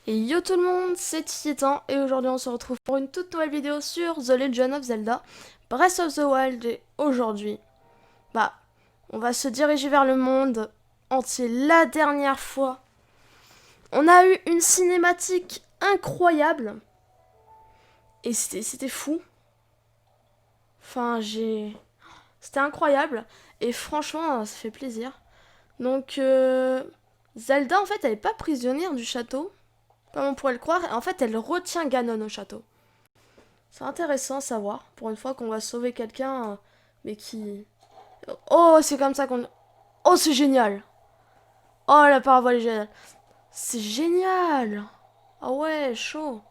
Et yo tout le monde, c'est Titan et aujourd'hui on se retrouve pour une toute nouvelle vidéo sur The Legend of Zelda Breath of the Wild. Et aujourd'hui, on va se diriger vers le monde entier. La dernière fois, on a eu une cinématique incroyable et c'était fou. C'était incroyable et franchement ça fait plaisir. Donc Zelda en fait elle est pas prisonnière du château comme on pourrait le croire. En fait elle retient Ganon au château. C'est intéressant à savoir, pour une fois qu'on va sauver quelqu'un, mais qui... Oh, c'est comme ça qu'on... Oh, c'est génial. Oh, la parabole est géniale. C'est génial. Ah ouais, chaud.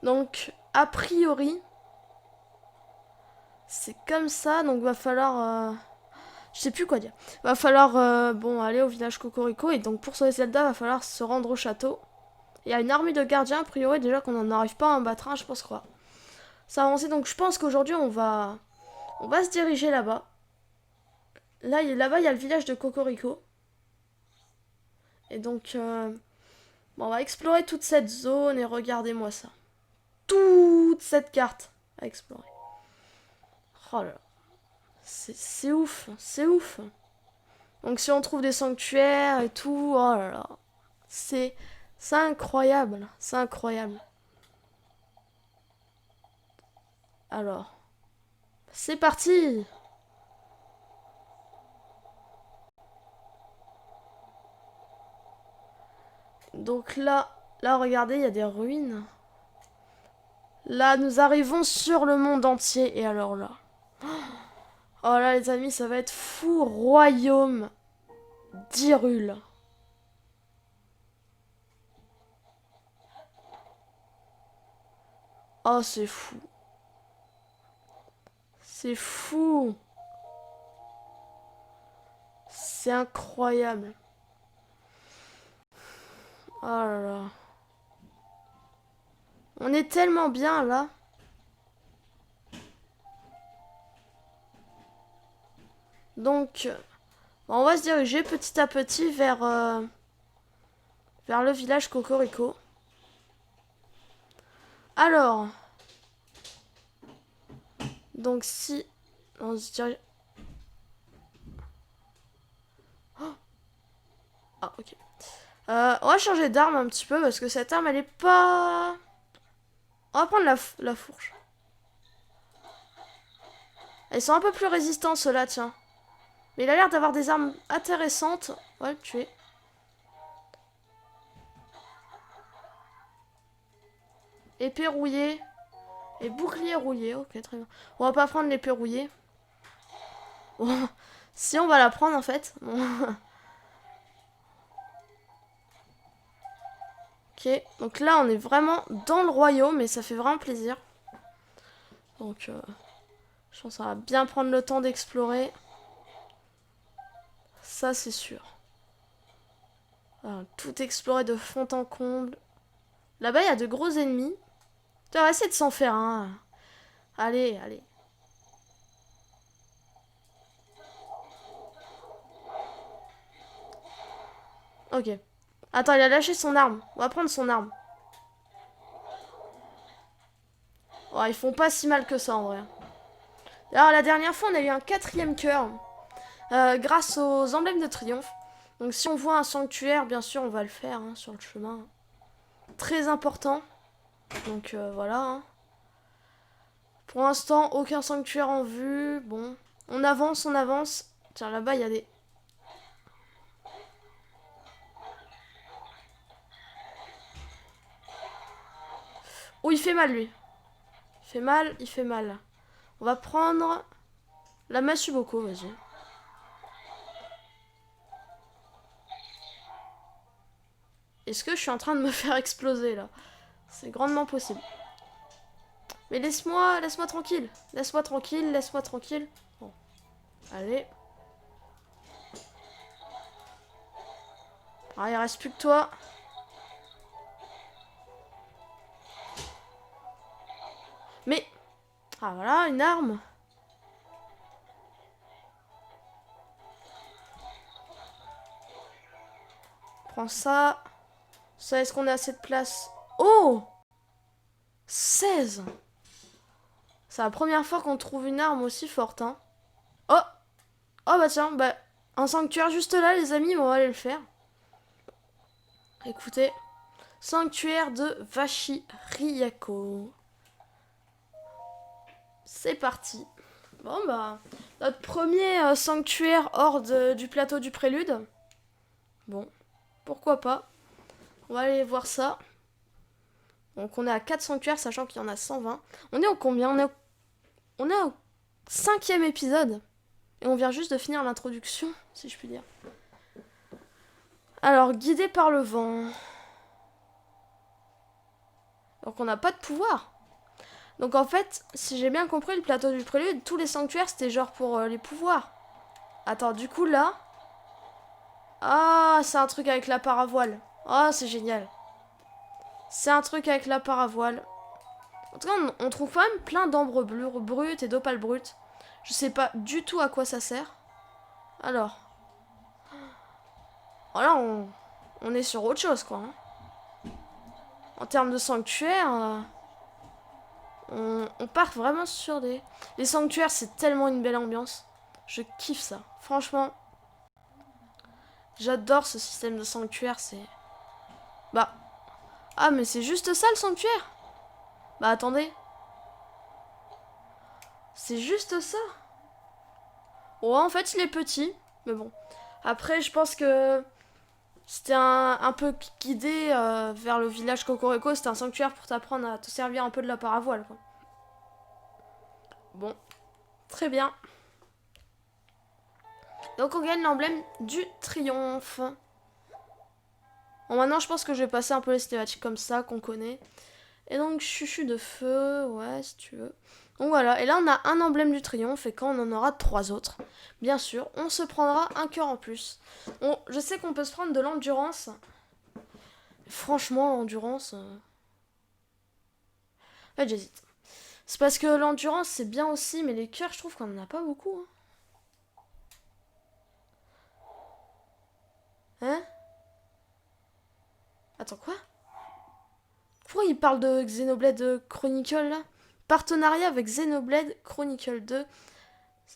Donc, a priori, c'est comme ça, donc va falloir... Je sais plus quoi dire. Va falloir, aller au village Cocorico, et donc pour sauver Zelda, va falloir se rendre au château. Il y a une armée de gardiens, a priori, déjà qu'on n'en arrive pas à en battre un, je pense quoi. Ça a avancé, donc je pense qu'aujourd'hui, on va... On va se diriger là-bas. Là-bas, il y a le village de Cocorico. Et donc, on va explorer toute cette zone et regardez-moi ça. Toute cette carte à explorer. Oh là là. C'est ouf, c'est ouf. Donc si on trouve des sanctuaires et tout, oh là là. C'est incroyable, c'est incroyable. Alors, c'est parti. Donc là regardez, il y a des ruines. Là, nous arrivons sur le monde entier. Et alors là. Oh là, les amis, ça va être fou. Royaume d'Hyrule. Oh, c'est fou. C'est fou. C'est incroyable. Oh là là. On est tellement bien là. Donc, on va se diriger petit à petit vers le village Cocorico. Alors, donc si on se dirige... Oh, ah, ok. On va changer d'arme un petit peu parce que cette arme elle est pas... On va prendre la fourche. Elles sont un peu plus résistantes ceux-là, tiens. Mais il a l'air d'avoir des armes intéressantes. On va le tuer. Épée rouillée. Et bouclier rouillé. Ok, très bien. On va pas prendre l'épée rouillée. Bon, si on va la prendre en fait. Bon. Ok, donc là on est vraiment dans le royaume et ça fait vraiment plaisir. Donc je pense qu'on va bien prendre le temps d'explorer. Ça c'est sûr. Alors, tout explorer de fond en comble. Là-bas il y a de gros ennemis. On va essayer de s'en faire un. Allez, allez. Ok. Attends, il a lâché son arme. On va prendre son arme. Oh, ils font pas si mal que ça en vrai. Alors la dernière fois on a eu un quatrième cœur. Grâce aux emblèmes de triomphe. Donc si on voit un sanctuaire, bien sûr, on va le faire hein, sur le chemin. Très important. Donc voilà. Hein. Pour l'instant, aucun sanctuaire en vue. Bon, on avance, on avance. Tiens, là-bas, il y a des... Oh, il fait mal, lui. Il fait mal, il fait mal. On va prendre la Mashiboko, vas-y. Est-ce que je suis en train de me faire exploser, là? C'est grandement possible. Mais laisse-moi tranquille. Laisse-moi tranquille, laisse-moi tranquille. Bon, allez. Ah, il reste plus que toi. Mais... Ah, voilà, une arme. Prends ça. Ça, est-ce qu'on a assez de place? Oh! 16! C'est la première fois qu'on trouve une arme aussi forte, hein. Oh! Oh bah tiens, bah, un sanctuaire juste là, les amis, on va aller le faire. Écoutez, sanctuaire de Vachiriako. C'est parti. Bon bah, notre premier sanctuaire hors du plateau du prélude. Bon, pourquoi pas. On va aller voir ça. Donc on est à 4 sanctuaires, sachant qu'il y en a 120. On est au combien? On est au 5e épisode. Et on vient juste de finir l'introduction, si je puis dire. Alors, guidé par le vent. Donc on n'a pas de pouvoir. Donc en fait, si j'ai bien compris, le plateau du prélude, tous les sanctuaires, c'était genre pour les pouvoirs. Attends, du coup là... Ah, c'est un truc avec la paravoile. Ah, c'est génial. C'est un truc avec la paravoile. En tout cas, on trouve quand même plein d'ambre brut et d'opale brut. Je sais pas du tout à quoi ça sert. Alors. Voilà, on est sur autre chose, quoi. Hein. En termes de sanctuaire, on part vraiment sur des... Les sanctuaires, c'est tellement une belle ambiance. Je kiffe ça. Franchement, j'adore ce système de sanctuaire, c'est... Bah... Ah, mais c'est juste ça, le sanctuaire? Bah, attendez. C'est juste ça. Ouais, en fait, il est petit. Mais bon. Après, je pense que... C'était un peu guidé vers le village Cocorico. C'était un sanctuaire pour t'apprendre à te servir un peu de la paravoile, quoi. Bon. Très bien. Donc on gagne l'emblème du triomphe. Bon, maintenant je pense que je vais passer un peu les cinématiques comme ça qu'on connaît. Et donc chuchu de feu, ouais si tu veux. Donc voilà, et là on a un emblème du triomphe et quand on en aura 3 autres, bien sûr, on se prendra un cœur en plus. Bon, je sais qu'on peut se prendre de l'endurance. Franchement, l'endurance... En fait, j'hésite. C'est parce que l'endurance c'est bien aussi, mais les cœurs je trouve qu'on en a pas beaucoup. Hein? Attends, quoi? Pourquoi il parle de Xenoblade Chronicle là? Partenariat avec Xenoblade Chronicle 2.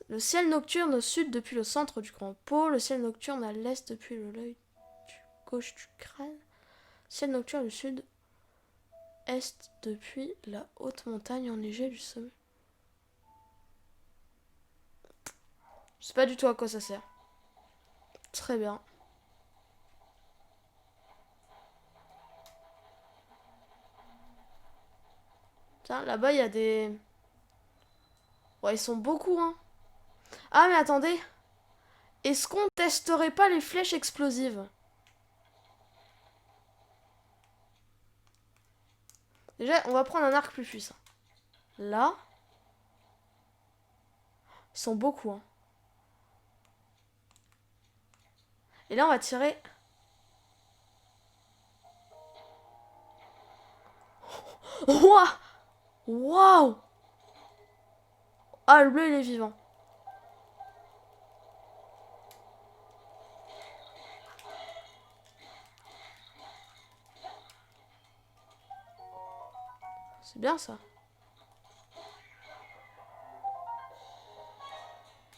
Le ciel nocturne au sud depuis le centre du grand pôle. Le ciel nocturne à l'est depuis l'œil gauche du crâne. Ciel nocturne au sud est depuis la haute montagne enneigée du sommet. Je sais pas du tout à quoi ça sert. Très bien. Tiens, là-bas, il y a des... Ouais, ils sont beaucoup, hein. Ah, mais attendez. Est-ce qu'on testerait pas les flèches explosives? Déjà, on va prendre un arc plus puissant. Là. Ils sont beaucoup, hein. Et là, on va tirer... Waouh! Waouh! Ah, le bleu, il est vivant. C'est bien, ça.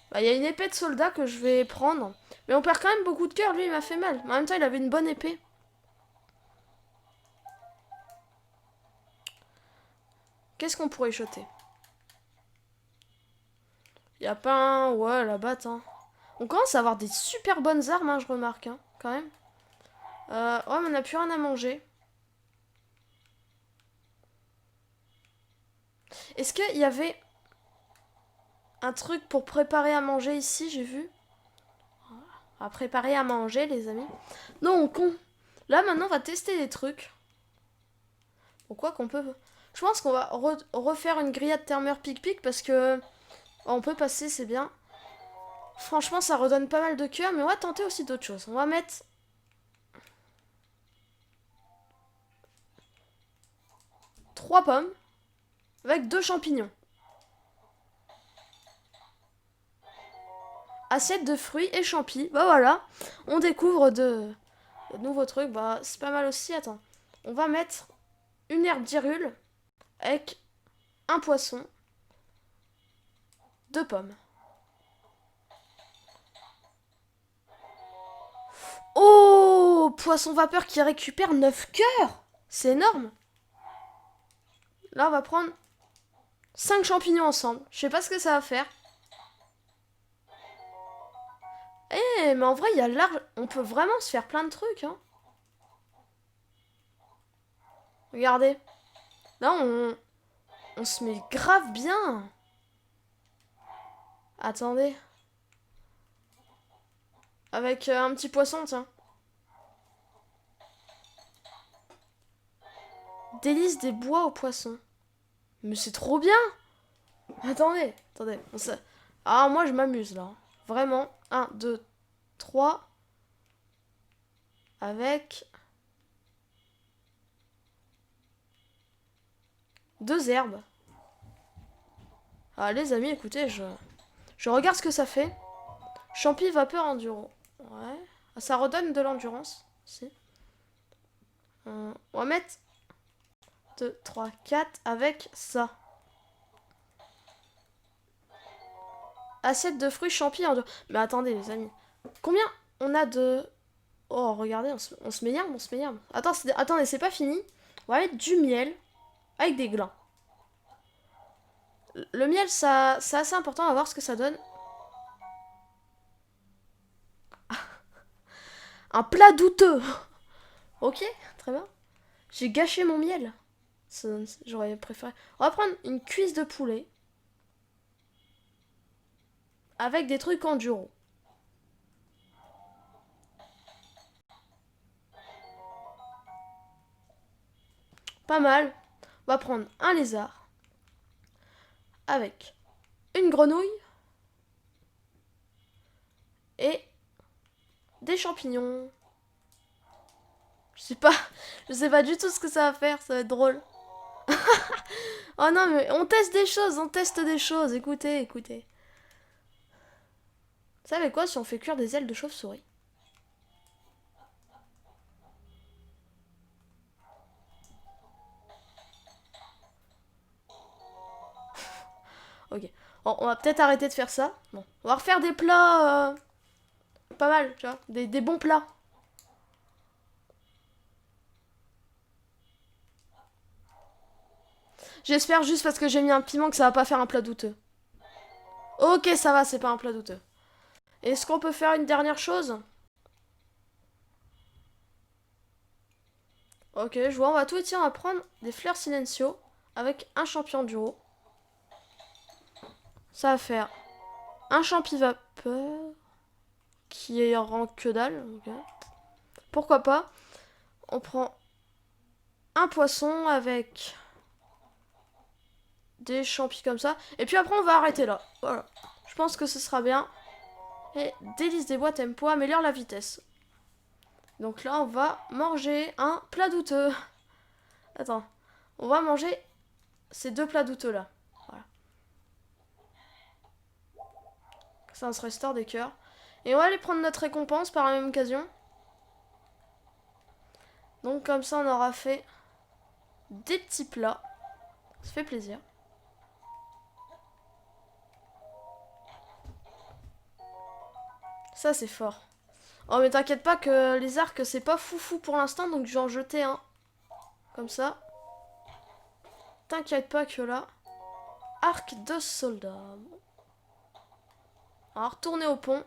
Bah, il y a une épée de soldat que je vais prendre. Mais on perd quand même beaucoup de cœur. Lui, il m'a fait mal. Mais en même temps, il avait une bonne épée. Qu'est-ce qu'on pourrait jeter? Y a pas un... Ouais, la batte, hein. On commence à avoir des super bonnes armes, hein, je remarque, hein, quand même. Ouais, mais on n'a plus rien à manger. Est-ce qu'il y avait un truc pour préparer à manger ici, j'ai vu? À préparer à manger, les amis. Donc, là, maintenant, on va tester des trucs. Pourquoi qu'on peut... Je pense qu'on va refaire une grillade thermeur pic-pic parce que... On peut passer, c'est bien. Franchement, ça redonne pas mal de cœur, mais on va tenter aussi d'autres choses. On va mettre... 3 pommes avec 2 champignons. Assiette de fruits et champis. Bah voilà, on découvre Nouveau truc, bah c'est pas mal aussi. Attends, on va mettre une herbe d'irule avec un poisson, 2 pommes. Oh, poisson vapeur qui récupère 9 cœurs. C'est énorme. Là, on va prendre 5 champignons ensemble. Je sais pas ce que ça va faire. Mais en vrai, il y a large... On peut vraiment se faire plein de trucs, hein. Regardez. Là, on se met grave bien. Attendez. Avec un petit poisson, tiens. Délice des bois aux poissons. Mais c'est trop bien. Attendez. Ah, moi, je m'amuse, là. Vraiment. 1, 2, 3. Avec 2 herbes. Ah, les amis, écoutez, je regarde ce que ça fait. Champi vapeur enduro. Ouais. Ah, ça redonne de l'endurance. Si. On va mettre 2, 3, 4 avec ça. Assiette de fruits champi enduro. Mais attendez, les amis. Combien on a de... Oh, regardez, on se met yarbe. Attendez, c'est pas fini. On va mettre du miel avec des glands. Le miel, ça, c'est assez important. On va voir ce que ça donne. Un plat douteux. Ok, très bien. J'ai gâché mon miel. J'aurais préféré. On va prendre une cuisse de poulet. Avec des trucs enduro. Pas mal. On va prendre un lézard. Avec une grenouille. Et des champignons. Je sais pas du tout ce que ça va faire, ça va être drôle. Oh non, mais on teste des choses. Écoutez. Vous savez quoi si on fait cuire des ailes de chauve-souris? Ok. Bon, on va peut-être arrêter de faire ça. Bon, on va refaire des plats pas mal, tu vois. Des bons plats. J'espère juste parce que j'ai mis un piment que ça va pas faire un plat douteux. Ok, ça va, c'est pas un plat douteux. Est-ce qu'on peut faire une dernière chose? Ok, je vois, on va tout etier, on va prendre des fleurs silencio avec un champignon duro. Ça va faire un champi vapeur qui est rend que dalle. Okay. Pourquoi pas? On prend un poisson avec des champis comme ça. Et puis après, on va arrêter là. Voilà. Je pense que ce sera bien. Et délice des bois tempo améliore la vitesse. Donc là, on va manger un plat douteux. Attends. On va manger ces 2 plats douteux là. Voilà. Ça, on se restaure des cœurs. Et on va aller prendre notre récompense par la même occasion. Donc comme ça, on aura fait des petits plats. Ça fait plaisir. Ça, c'est fort. Oh, mais t'inquiète pas que les arcs, c'est pas foufou pour l'instant, donc je vais en jeter un. Comme ça. T'inquiète pas que là... Arc de soldat. On va retourner au pont.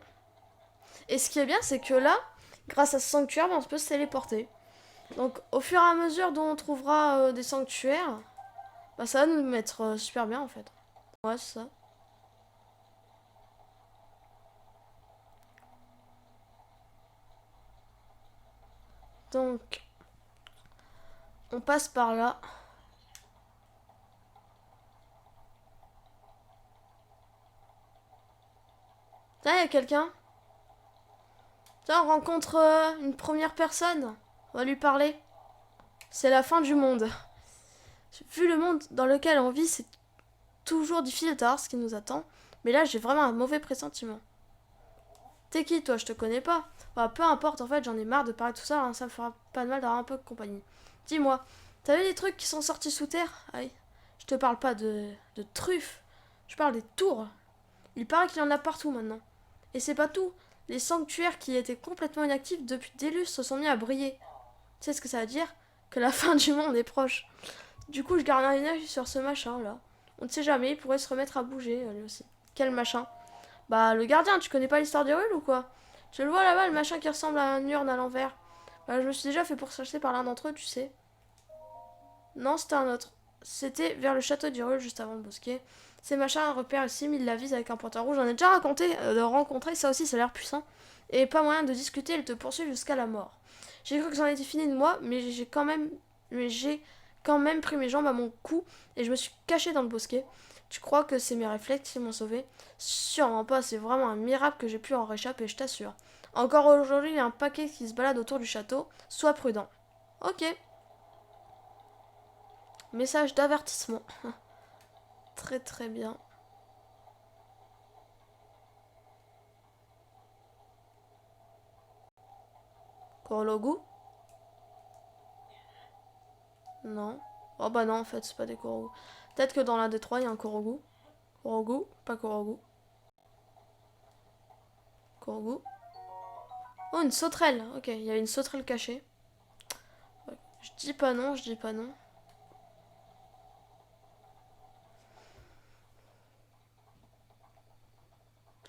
Et ce qui est bien, c'est que là, grâce à ce sanctuaire, on peut se téléporter. Donc, au fur et à mesure dont on trouvera des sanctuaires, bah, ça va nous mettre super bien, en fait. Ouais, c'est ça. Donc, on passe par là. Là, il y a quelqu'un. Tiens, on rencontre une première personne. On va lui parler. C'est la fin du monde. Vu le monde dans lequel on vit, c'est toujours difficile de savoir ce qui nous attend. Mais là, j'ai vraiment un mauvais pressentiment. T'es qui toi? Je te connais pas. Bah, peu importe, en fait, j'en ai marre de parler tout ça, hein, ça me fera pas de mal d'avoir un peu de compagnie. Dis-moi, t'as vu les trucs qui sont sortis sous terre? Aïe. Je te parle pas de truffes, je parle des tours. Il paraît qu'il y en a partout maintenant. Et c'est pas tout. Les sanctuaires qui étaient complètement inactifs depuis des lustres se sont mis à briller. Tu sais ce que ça veut dire? Que la fin du monde est proche. Du coup, je garde un œil sur ce machin là. On ne sait jamais, il pourrait se remettre à bouger lui aussi. Quel machin? Bah, le gardien, tu connais pas l'histoire d'Hyrule ou quoi? Tu le vois là-bas, le machin qui ressemble à une urne à l'envers. Bah, je me suis déjà fait pourchasser par l'un d'entre eux, tu sais. Non, c'était un autre. C'était vers le château d'Hyrule, juste avant le bosquet. Ces machins repèrent ici, ils la visent avec un pointeur rouge. J'en ai déjà raconté de rencontrer, ça aussi, ça a l'air puissant. Et pas moyen de discuter, ils te poursuivent jusqu'à la mort. J'ai cru que c'en était fini de moi, mais j'ai quand même pris mes jambes à mon cou et je me suis caché dans le bosquet. Tu crois que c'est mes réflexes qui m'ont sauvé? Sûrement pas, c'est vraiment un miracle que j'ai pu en réchapper, je t'assure. Encore aujourd'hui, il y a un paquet qui se balade autour du château. Sois prudent. Ok. Message d'avertissement. Très très bien. Korogu? Non. Oh bah non, en fait, c'est pas des Korogu. Peut-être que dans l'un des trois, il y a un Korogu. Korogu? Pas Korogu. Korogu? Oh, une sauterelle. Ok, il y a une sauterelle cachée. Ouais. Je dis pas non, je dis pas non.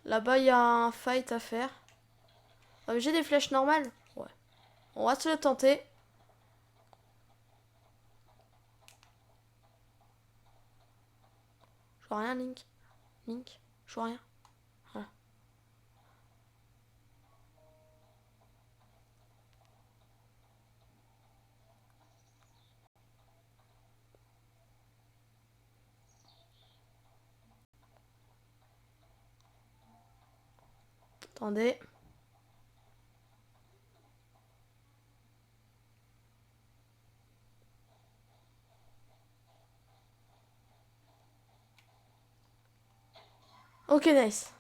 Là-bas, il y a un fight à faire. Ah, mais j'ai des flèches normales. Ouais. On va se le tenter. Je vois rien, Link. Link, je vois rien. Voilà. Attendez. Ok, nice.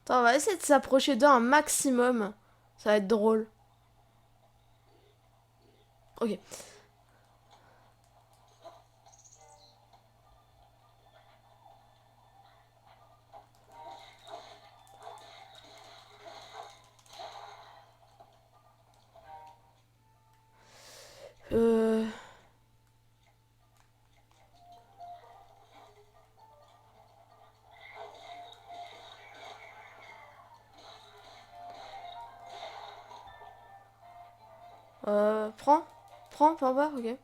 Attends, on va essayer de s'approcher d'eux un maximum. Ça va être drôle. Ok. Euh... Prends. Prends, par bas, ok.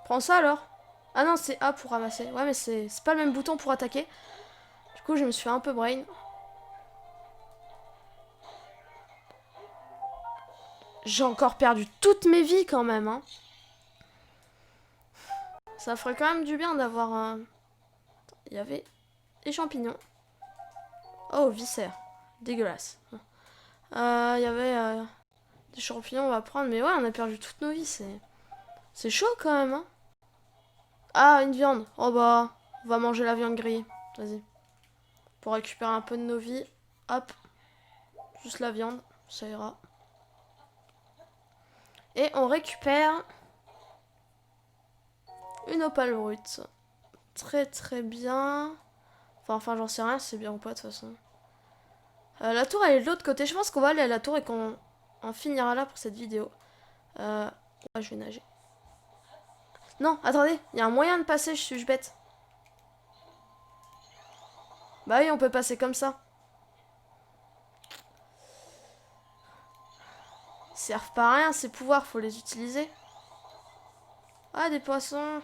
Prends ça alors. Ah non, c'est A pour ramasser. Ouais, mais c'est pas le même bouton pour attaquer. Du coup, je me suis fait un peu brain. J'ai encore perdu toutes mes vies quand même, hein. Ça ferait quand même du bien d'avoir un... Il y avait des champignons. Oh, viscère. Dégueulasse. Il y avait des champignons, on va prendre. Mais ouais, on a perdu toutes nos vies. C'est chaud quand même, hein. Ah, une viande. Oh bah, on va manger la viande grillée. Vas-y. Pour récupérer un peu de nos vies. Hop. Juste la viande. Ça ira. Et on récupère une opale brute. Très très bien. Enfin j'en sais rien si c'est bien ou pas de toute façon. La tour elle est de l'autre côté. Je pense qu'on va aller à la tour et qu'on en finira là pour cette vidéo. Ouais, je vais nager. Non, attendez, il y a un moyen de passer, suis-je bête? Bah oui, on peut passer comme ça. Ils servent pas à rien ces pouvoirs, faut les utiliser. Ah, des poissons.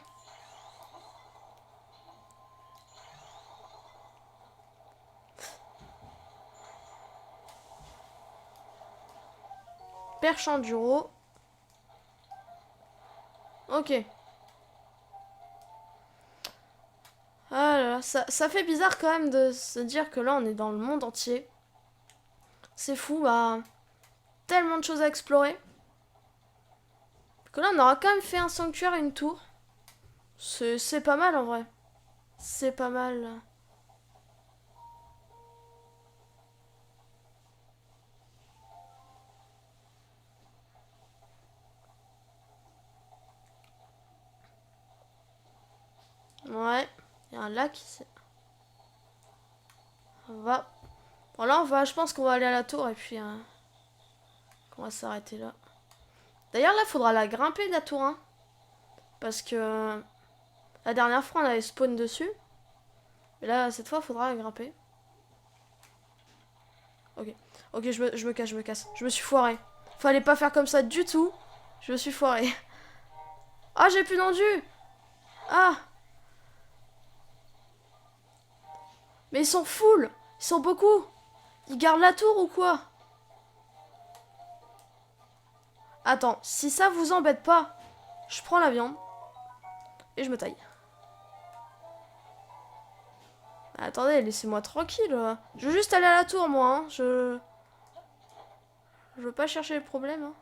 Perche enduro. Ok. Ah là là, ça fait bizarre quand même de se dire que là on est dans le monde entier. C'est fou, bah... Tellement de choses à explorer. Que là, on aura quand même fait un sanctuaire et une tour. C'est pas mal en vrai. C'est pas mal. Ouais. Il y a un lac ici. On va. Bon, là, je pense qu'on va aller à la tour et puis. On va s'arrêter là. D'ailleurs, là, faudra la grimper la tour, hein. Parce que. La dernière fois, on avait spawn dessus. Mais là, cette fois, faudra la grimper. Ok. Ok, je me casse, je me casse. Je me suis foiré. Fallait pas faire comme ça du tout. Je me suis foiré. Ah, j'ai plus d'enduit. Ah. Mais ils sont full. Ils sont beaucoup. Ils gardent la tour ou quoi? Attends, si ça vous embête pas, je prends la viande. Et je me taille. Attendez, laissez-moi tranquille. Je veux juste aller à la tour, moi. Hein. Je veux pas chercher les problèmes. Hein.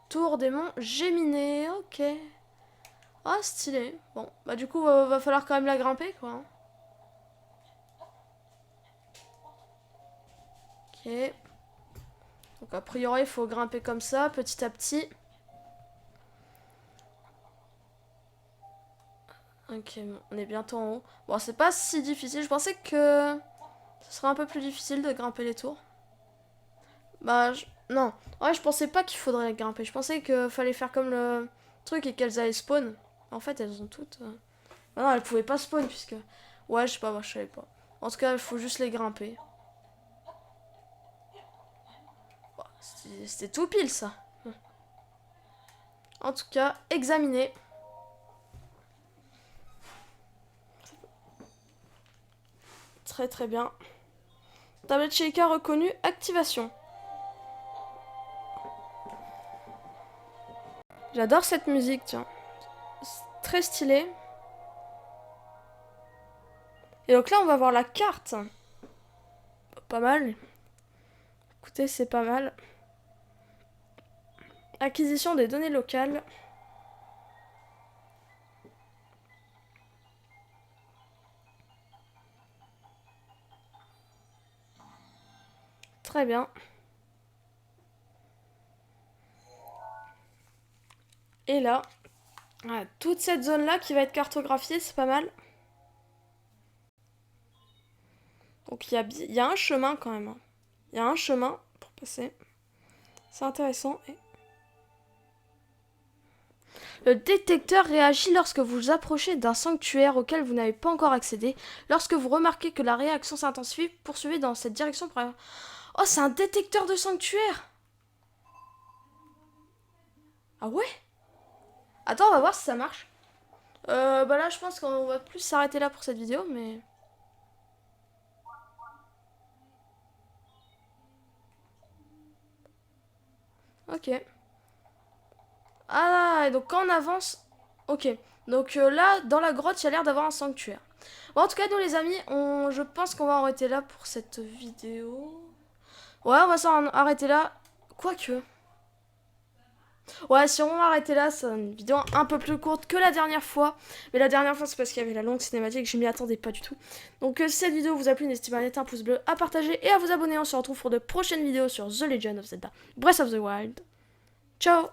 Tour des monts Géminées. Ok. Ah, stylé. Bon, bah du coup, va falloir quand même la grimper, quoi. Hein. Ok. Donc, a priori, il faut grimper comme ça, petit à petit. Ok, bon, on est bientôt en haut. Bon, c'est pas si difficile. Je pensais que ce serait un peu plus difficile de grimper les tours. Bah, non. Ouais, je pensais pas qu'il faudrait les grimper. Je pensais qu'il fallait faire comme le truc et qu'elles allaient spawn. En fait, elles ont toutes... Bah non, elles pouvaient pas spawn puisque... Ouais, je sais pas, moi je savais pas. En tout cas, il faut juste les grimper. Bah, c'était tout pile, ça. En tout cas, examiner. Très très bien. Tablette Sheikah reconnue, activation. J'adore cette musique, tiens. C'est très stylé. Et donc là, on va voir la carte. Pas mal. Écoutez, c'est pas mal. Acquisition des données locales. Très bien. Et là, voilà, toute cette zone-là qui va être cartographiée, c'est pas mal. Donc il y a un chemin quand même. Il y a un chemin pour passer. C'est intéressant. Le détecteur réagit lorsque vous vous approchez d'un sanctuaire auquel vous n'avez pas encore accédé. Lorsque vous remarquez que la réaction s'intensifie, poursuivez dans cette direction. Oh, c'est un détecteur de sanctuaire! Ah ouais? Attends, on va voir si ça marche. Bah là, je pense qu'on va plus s'arrêter là pour cette vidéo, mais... Ok. Ah, et donc quand on avance... Ok. Donc là, dans la grotte, il y a l'air d'avoir un sanctuaire. Bon, en tout cas, nous les amis, je pense qu'on va en arrêter là pour cette vidéo. Ouais, on va s'en arrêter là. Quoique... Ouais, si on va arrêter là, c'est une vidéo un peu plus courte que la dernière fois. Mais la dernière fois, c'est parce qu'il y avait la longue cinématique, je m'y attendais pas du tout. Donc si cette vidéo vous a plu, n'hésitez pas à mettre un pouce bleu, à partager et à vous abonner. On se retrouve pour de prochaines vidéos sur The Legend of Zelda Breath of the Wild. Ciao!